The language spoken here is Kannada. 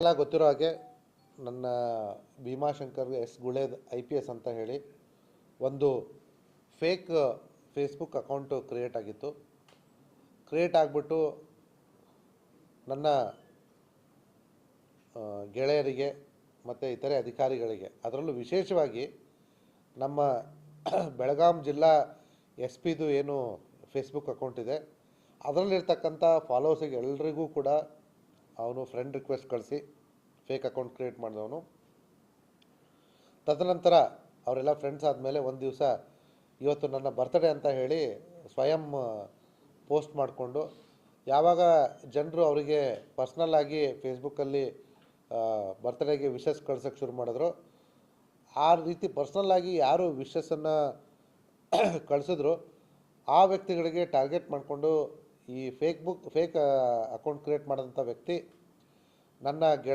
ಎಲ್ಲ ಗೊತ್ತಿರೋ ಹಾಗೆ ನನ್ನ ಭೀಮಾಶಂಕರ್ ಎಸ್ ಗುಳೇದ್ IPS ಅಂತ ಹೇಳಿ ಒಂದು ಫೇಕ್ ಫೇಸ್ಬುಕ್ ಅಕೌಂಟು ಕ್ರಿಯೇಟ್ ಆಗಿತ್ತು. ಕ್ರಿಯೇಟ್ ಆಗಿಬಿಟ್ಟು ನನ್ನ ಗೆಳೆಯರಿಗೆ ಮತ್ತು ಇತರೆ ಅಧಿಕಾರಿಗಳಿಗೆ, ಅದರಲ್ಲೂ ವಿಶೇಷವಾಗಿ ನಮ್ಮ ಬೆಳಗಾಂ ಜಿಲ್ಲಾ SP ಏನು ಫೇಸ್ಬುಕ್ ಅಕೌಂಟ್ ಇದೆ ಅದರಲ್ಲಿರ್ತಕ್ಕಂಥ ಫಾಲೋವರ್ಸಿಗೆ ಎಲ್ರಿಗೂ ಕೂಡ ಅವನು ಫ್ರೆಂಡ್ ರಿಕ್ವೆಸ್ಟ್ ಕಳಿಸಿ ಫೇಕ್ ಅಕೌಂಟ್ ಕ್ರಿಯೇಟ್ ಮಾಡಿದವನು. ತದನಂತರ ಅವರೆಲ್ಲ ಫ್ರೆಂಡ್ಸ್ ಆದಮೇಲೆ ಒಂದು ದಿವಸ ಇವತ್ತು ನನ್ನ ಬರ್ತ್ಡೇ ಅಂತ ಹೇಳಿ ಸ್ವಯಂ ಪೋಸ್ಟ್ ಮಾಡಿಕೊಂಡು, ಯಾವಾಗ ಜನರು ಅವರಿಗೆ ಪರ್ಸ್ನಲ್ಲಾಗಿ ಫೇಸ್ಬುಕ್ಕಲ್ಲಿ ಬರ್ತ್ಡೇಗೆ ವಿಶಸ್ ಕಳ್ಸೋಕ್ಕೆ ಶುರು ಮಾಡಿದ್ರು, ಆ ರೀತಿ ಪರ್ಸ್ನಲ್ಲಾಗಿ ಯಾರು ವಿಶಸ್ಸನ್ನು ಕಳಿಸಿದ್ರು ಆ ವ್ಯಕ್ತಿಗಳಿಗೆ ಟಾರ್ಗೆಟ್ ಮಾಡಿಕೊಂಡು ಈ ಫೇಕ್ ಅಕೌಂಟ್ ಕ್ರಿಯೇಟ್ ಮಾಡಿದಂಥ ವ್ಯಕ್ತಿ ನನ್ನ